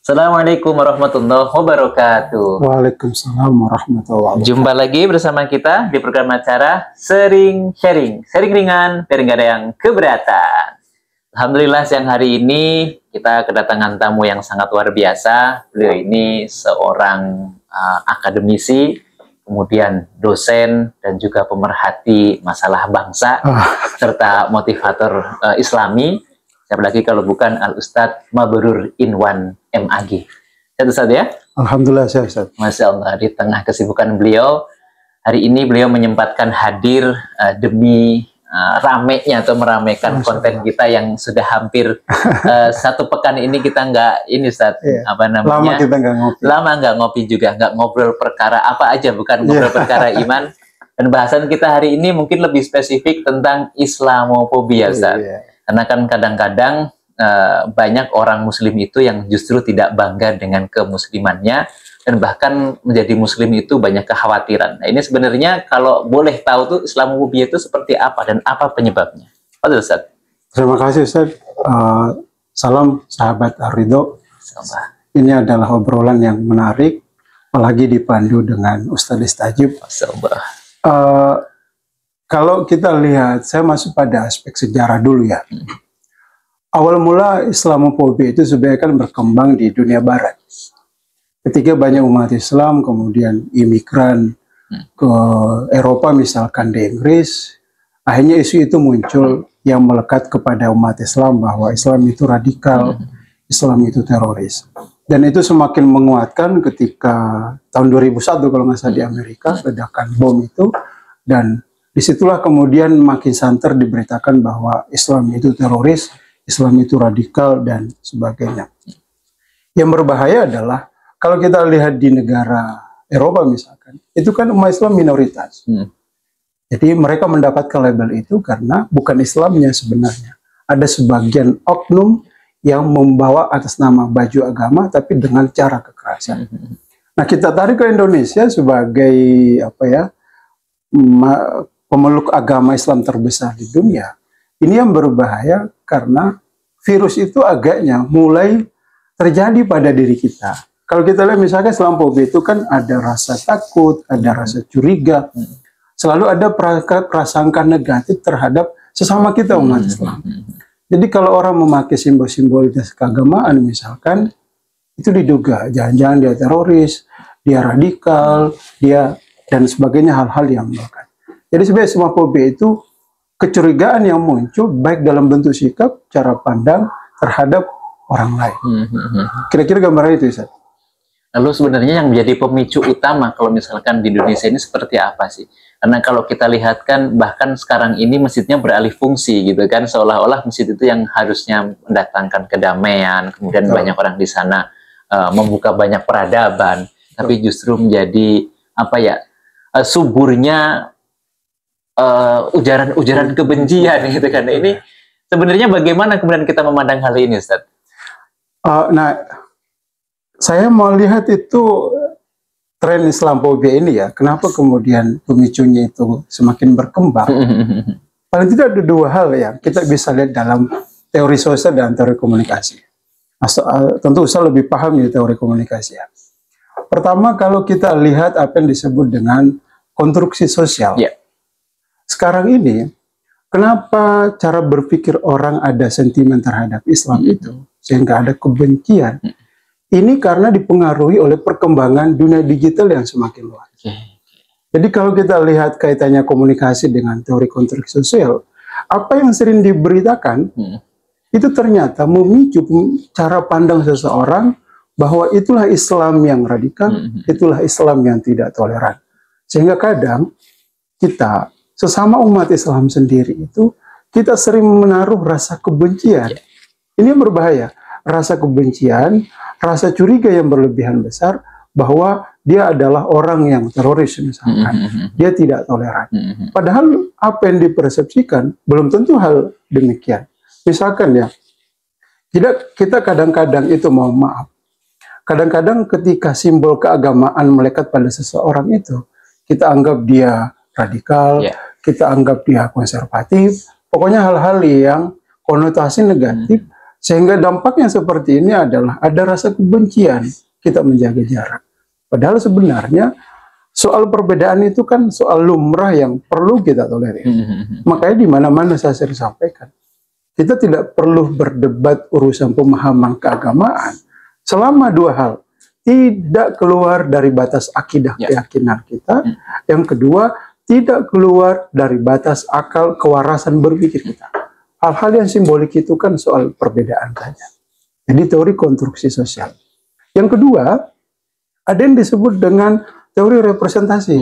Assalamualaikum warahmatullahi wabarakatuh. Waalaikumsalam warahmatullahi wabarakatuh. Jumpa lagi bersama kita di program acara Sering Sharing. Sharing ringan, biar nggak ada yang keberatan. Alhamdulillah siang hari ini kita kedatangan tamu yang sangat luar biasa. Beliau ini seorang akademisi, kemudian dosen, dan juga pemerhati masalah bangsa, serta motivator Islami. Siapa lagi kalau bukan Al-Ustadz Mabrur Inwan MAG. Sehat Ustadz ya? Alhamdulillah sehat Ustadz. Masya Allah, di tengah kesibukan beliau, hari ini beliau menyempatkan hadir demi ramenya atau meramaikan konten kita yang sudah hampir satu pekan ini kita nggak ini Ustadz, apa namanya? Lama kita nggak ngopi. Lama nggak ngopi juga, nggak ngobrol perkara apa aja, bukan ngobrol perkara iman. Dan bahasan kita hari ini mungkin lebih spesifik tentang Islamofobia Ustadz. Karena kan kadang-kadang banyak orang muslim itu yang justru tidak bangga dengan kemuslimannya, dan bahkan menjadi muslim itu banyak kekhawatiran. Nah ini sebenarnya kalau boleh tahu tuh Islamofobia itu seperti apa dan apa penyebabnya? Pak Ustadz. Terima kasih Ustadz. Salam sahabat Ar-Ridho. Ini adalah obrolan yang menarik, apalagi dipandu dengan Ustadz Istajib. Kalau kita lihat, saya masuk pada aspek sejarah dulu ya. Awal mula Islamofobia itu sebenarnya kan berkembang di dunia barat. Ketika banyak umat Islam, kemudian imigran ke Eropa misalkan di Inggris, akhirnya isu itu muncul yang melekat kepada umat Islam bahwa Islam itu radikal, Islam itu teroris. Dan itu semakin menguatkan ketika tahun 2001 kalau nggak salah di Amerika, ledakan bom itu, dan disitulah kemudian makin santer diberitakan bahwa Islam itu teroris, Islam itu radikal, dan sebagainya. Yang berbahaya adalah, kalau kita lihat di negara Eropa misalkan, itu kan umat Islam minoritas. Jadi mereka mendapatkan label itu karena bukan Islamnya sebenarnya. Ada sebagian oknum yang membawa atas nama baju agama, tapi dengan cara kekerasan. Nah kita tarik ke Indonesia sebagai apa ya, pemeluk agama Islam terbesar di dunia. Ini yang berbahaya karena virus itu agaknya mulai terjadi pada diri kita. Kalau kita lihat misalkan Islamofobia itu kan ada rasa takut, ada rasa curiga, selalu ada prasangka negatif terhadap sesama kita umat Islam. Jadi kalau orang memakai simbol-simbol keagamaan misalkan, itu diduga jangan-jangan dia teroris, dia radikal, dia dan sebagainya, hal-hal yang melekat. Jadi sebenarnya Islamofobia itu kecurigaan yang muncul baik dalam bentuk sikap, cara pandang terhadap orang lain. Kira-kira gambaran itu Ustaz. Lalu sebenarnya yang menjadi pemicu utama kalau misalkan di Indonesia ini seperti apa sih? Karena kalau kita lihat kan bahkan sekarang ini masjidnya beralih fungsi gitu kan, seolah-olah masjid itu yang harusnya mendatangkan kedamaian, kemudian banyak orang di sana membuka banyak peradaban, tapi justru menjadi apa ya, suburnya ujaran-ujaran kebencian gitu kan. Ini sebenarnya bagaimana kemudian kita memandang hal ini, Ustaz? Nah, saya mau lihat itu tren Islamofobia ini ya. Kenapa kemudian pemicunya itu semakin berkembang? Paling tidak ada dua hal yang kita bisa lihat dalam teori sosial dan teori komunikasi. Tentu saya lebih paham ya teori komunikasi ya. Pertama, kalau kita lihat apa yang disebut dengan konstruksi sosial. Sekarang ini, kenapa cara berpikir orang ada sentimen terhadap Islam itu, sehingga ada kebencian, ini karena dipengaruhi oleh perkembangan dunia digital yang semakin luas. Jadi kalau kita lihat kaitannya komunikasi dengan teori konstruksi sosial, apa yang sering diberitakan, itu ternyata memicu cara pandang seseorang bahwa itulah Islam yang radikal, itulah Islam yang tidak toleran. Sehingga kadang kita sesama umat Islam sendiri itu kita sering menaruh rasa kebencian. Ini yang berbahaya. Rasa kebencian, rasa curiga yang berlebihan besar bahwa dia adalah orang yang teroris misalkan. Dia tidak toleran. Padahal apa yang dipersepsikan belum tentu hal demikian. Misalkan ya, kita kadang-kadang itu mohon maaf. Kadang-kadang ketika simbol keagamaan melekat pada seseorang itu, kita anggap dia radikal, kita anggap dia konservatif, pokoknya hal-hal yang konotasi negatif Sehingga dampaknya seperti ini adalah ada rasa kebencian, kita menjaga jarak. Padahal sebenarnya soal perbedaan itu kan soal lumrah yang perlu kita tolerir. Makanya di mana-mana saya sering sampaikan, kita tidak perlu berdebat urusan pemahaman keagamaan selama dua hal. Tidak keluar dari batas akidah keyakinan kita. Yang kedua, tidak keluar dari batas akal kewarasan berpikir kita. Hal-hal yang simbolik itu kan soal perbedaan saja. Jadi teori konstruksi sosial. Yang kedua, ada yang disebut dengan teori representasi.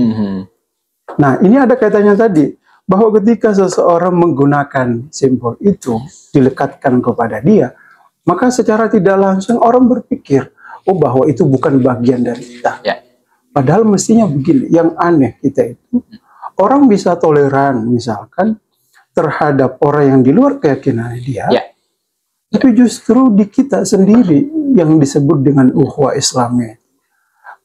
Nah, ini ada kaitannya tadi, bahwa ketika seseorang menggunakan simbol itu, dilekatkan kepada dia, maka secara tidak langsung orang berpikir, oh bahwa itu bukan bagian dari kita. Padahal mestinya begini, yang aneh kita itu, orang bisa toleran misalkan terhadap orang yang di luar keyakinan dia, itu justru di kita sendiri yang disebut dengan ukhuwah Islamiyah.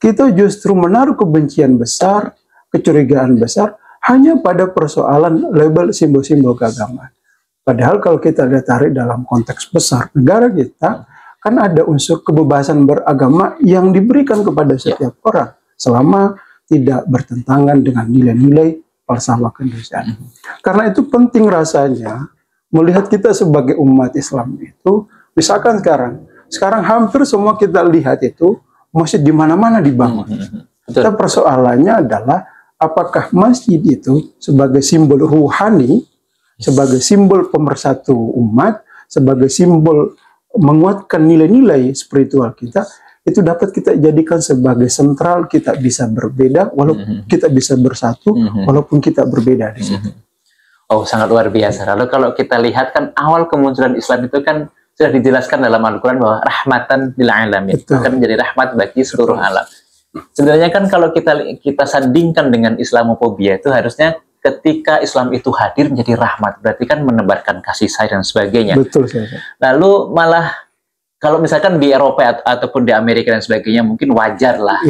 Kita justru menaruh kebencian besar, kecurigaan besar, hanya pada persoalan label simbol-simbol keagamaan. Padahal kalau kita lihat tarik dalam konteks besar negara kita, kan ada unsur kebebasan beragama yang diberikan kepada setiap orang selama tidak bertentangan dengan nilai-nilai falsafah kemanusiaan. Karena itu penting rasanya melihat kita sebagai umat Islam itu, misalkan sekarang hampir semua kita lihat itu masjid di mana-mana dibangun. Tapi persoalannya adalah apakah masjid itu sebagai simbol ruhani, sebagai simbol pemersatu umat, sebagai simbol menguatkan nilai-nilai spiritual kita, itu dapat kita jadikan sebagai sentral. Kita bisa berbeda, walaupun kita bisa bersatu, walaupun kita berbeda di situ. Oh, sangat luar biasa. Lalu kalau kita lihat kan awal kemunculan Islam itu kan sudah dijelaskan dalam Al-Quran bahwa rahmatan lil alamin, akan menjadi rahmat bagi seluruh alam. Sebenarnya kan kalau kita sandingkan dengan Islamofobia, itu harusnya ketika Islam itu hadir menjadi rahmat, berarti kan menebarkan kasih sayang dan sebagainya. Betul. Lalu malah kalau misalkan di Eropa ataupun di Amerika dan sebagainya mungkin wajar lah.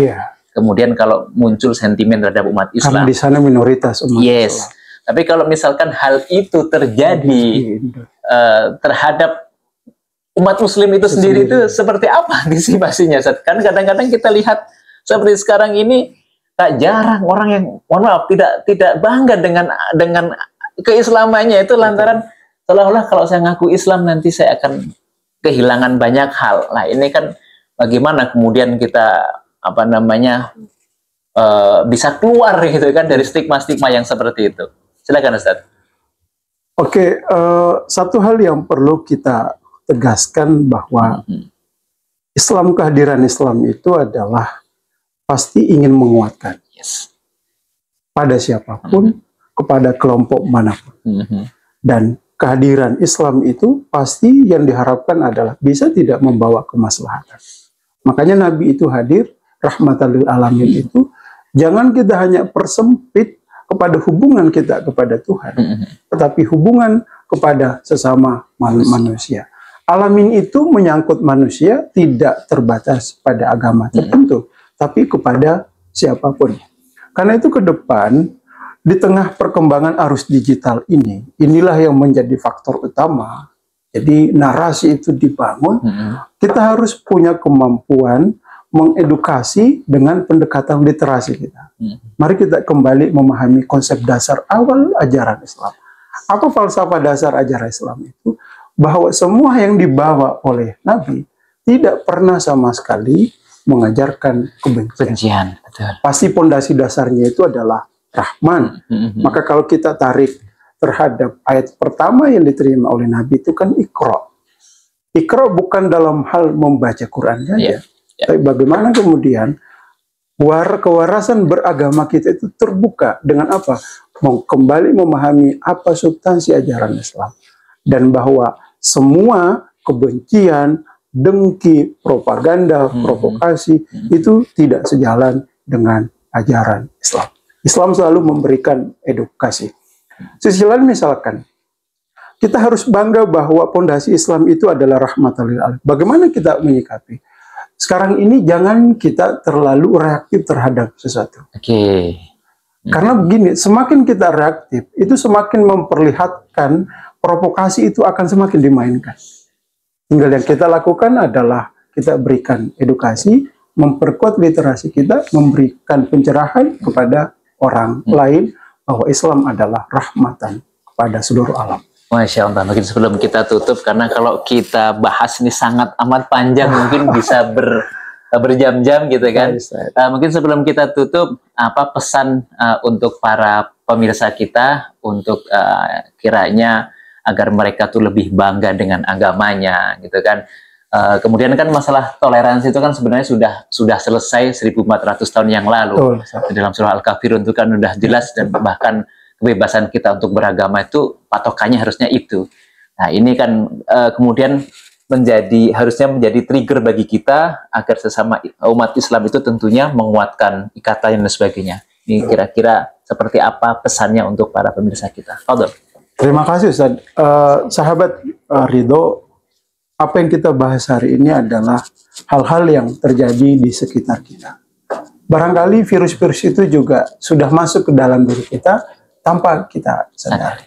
Kemudian kalau muncul sentimen terhadap umat Islam, karena di sana minoritas umat Islam. Tapi kalau misalkan hal itu terjadi terhadap umat Muslim itu sendiri, itu seperti apa antisipasinya? Kan kadang-kadang kita lihat seperti sekarang ini, tak jarang orang yang, mohon maaf, tidak bangga dengan keislamannya itu lantaran seolah-olah kalau saya ngaku Islam nanti saya akan kehilangan banyak hal. Nah, ini kan bagaimana kemudian kita bisa keluar gitu kan dari stigma-stigma yang seperti itu. Silakan Ustaz. Oke, satu hal yang perlu kita tegaskan bahwa Islam, kehadiran Islam itu adalah pasti ingin menguatkan pada siapapun, kepada kelompok manapun. Dan kehadiran Islam itu pasti yang diharapkan adalah bisa tidak membawa kemaslahatan. Makanya Nabi itu hadir, rahmatan lil alamin itu, jangan kita hanya persempit kepada hubungan kita kepada Tuhan, tetapi hubungan kepada sesama manusia. Alamin itu menyangkut manusia, tidak terbatas pada agama tertentu, tapi kepada siapapun. Karena itu ke depan, di tengah perkembangan arus digital ini, inilah yang menjadi faktor utama. Jadi narasi itu dibangun, kita harus punya kemampuan mengedukasi dengan pendekatan literasi kita. Mari kita kembali memahami konsep dasar awal ajaran Islam. Apa falsafah dasar ajaran Islam itu? Bahwa semua yang dibawa oleh Nabi tidak pernah sama sekali mengajarkan kebencian. Pasti pondasi dasarnya itu adalah Rahman. Maka kalau kita tarik terhadap ayat pertama yang diterima oleh Nabi itu kan Iqra. Iqra bukan dalam hal membaca Quran saja, tapi bagaimana kemudian kewarasan beragama kita itu terbuka dengan apa? Kembali memahami apa substansi ajaran Islam, dan bahwa semua kebencian, dengki, propaganda, provokasi itu tidak sejalan dengan ajaran Islam. Islam selalu memberikan edukasi. Sisi lain misalkan, kita harus bangga bahwa pondasi Islam itu adalah rahmatan lil alamin. Bagaimana kita menyikapi? Sekarang ini jangan kita terlalu reaktif terhadap sesuatu. Karena begini, semakin kita reaktif, itu semakin memperlihatkan provokasi itu akan semakin dimainkan. Tinggal yang kita lakukan adalah kita berikan edukasi, memperkuat literasi kita, memberikan pencerahan kepada orang lain bahwa Islam adalah rahmatan kepada seluruh alam. Masya Allah, mungkin sebelum kita tutup, karena kalau kita bahas ini sangat amat panjang, mungkin bisa berjam-jam gitu kan. Mungkin sebelum kita tutup, apa pesan untuk para pemirsa kita, untuk kiranya agar mereka tuh lebih bangga dengan agamanya gitu kan. Kemudian kan masalah toleransi itu kan sebenarnya sudah selesai 1400 tahun yang lalu. Dalam surah Al-Kafirun itu kan sudah jelas, dan bahkan kebebasan kita untuk beragama itu patokannya harusnya itu. Nah ini kan kemudian harusnya menjadi trigger bagi kita agar sesama umat Islam itu tentunya menguatkan ikatan dan sebagainya. Ini kira-kira seperti apa pesannya untuk para pemirsa kita? Fadol. Terima kasih Ustaz. Sahabat Ridho, apa yang kita bahas hari ini adalah hal-hal yang terjadi di sekitar kita. Barangkali virus-virus itu juga sudah masuk ke dalam diri kita tanpa kita sadari.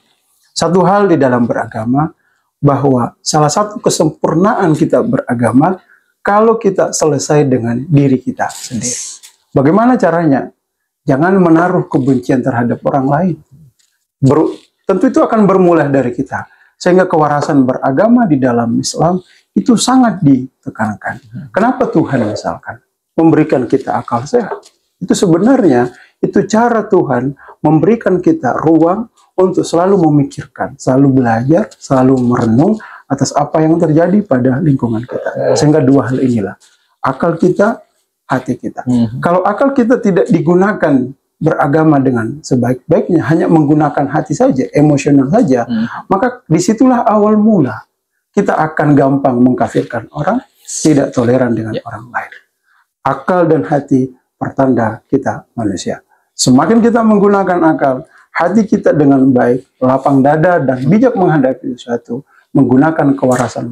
Satu hal di dalam beragama, bahwa salah satu kesempurnaan kita beragama kalau kita selesai dengan diri kita sendiri. Bagaimana caranya? Jangan menaruh kebencian terhadap orang lain. Tentu itu akan bermula dari kita. Sehingga kewarasan beragama di dalam Islam itu sangat ditekankan. Kenapa Tuhan misalkan memberikan kita akal sehat? Itu sebenarnya itu cara Tuhan memberikan kita ruang untuk selalu memikirkan, selalu belajar, selalu merenung atas apa yang terjadi pada lingkungan kita. Sehingga dua hal inilah, akal kita, hati kita. Kalau akal kita tidak digunakan beragama dengan sebaik-baiknya, hanya menggunakan hati saja, emosional saja, maka disitulah awal mula kita akan gampang mengkafirkan orang, tidak toleran dengan orang lain. Akal dan hati pertanda kita manusia. Semakin kita menggunakan akal, hati kita dengan baik, lapang dada dan bijak menghadapi sesuatu, menggunakan kewarasan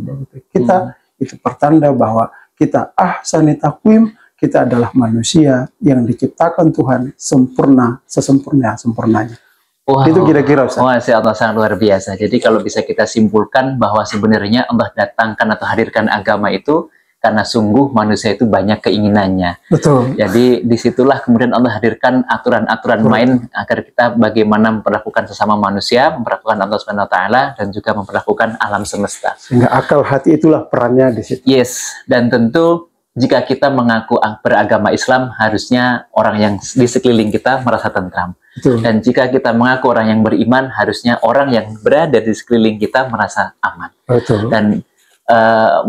kita, itu pertanda bahwa kita ahsani taqwim, kita adalah manusia yang diciptakan Tuhan sempurna, sesempurnanya. Wow. Itu kira-kira Ustaz. Masya Allah, sangat luar biasa. Jadi kalau bisa kita simpulkan bahwa sebenarnya Allah datangkan atau hadirkan agama itu karena sungguh manusia itu banyak keinginannya. Betul. Jadi disitulah kemudian Allah hadirkan aturan-aturan main agar kita bagaimana memperlakukan sesama manusia, memperlakukan Allah Subhanahu Wa Taala, dan juga memperlakukan alam semesta. Sehingga akal hati itulah perannya di situ. Yes, dan tentu jika kita mengaku beragama Islam, harusnya orang yang di sekeliling kita merasa tentram. Betul. Dan jika kita mengaku orang yang beriman, harusnya orang yang berada di sekeliling kita merasa aman. Betul. Dan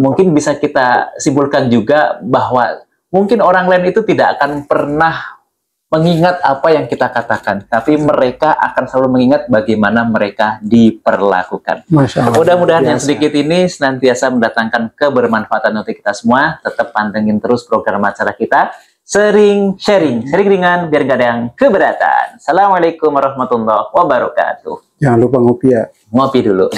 mungkin bisa kita simpulkan juga bahwa mungkin orang lain itu tidak akan pernah mengingat apa yang kita katakan, tapi mereka akan selalu mengingat bagaimana mereka diperlakukan. Mudah-mudahan yang sedikit ini senantiasa mendatangkan kebermanfaatan untuk kita semua. Tetap pantengin terus program acara kita, Sering Sharing, sering ringan biar gak ada yang keberatan. Assalamualaikum warahmatullahi wabarakatuh. Jangan lupa ngopi ya. Ngopi dulu.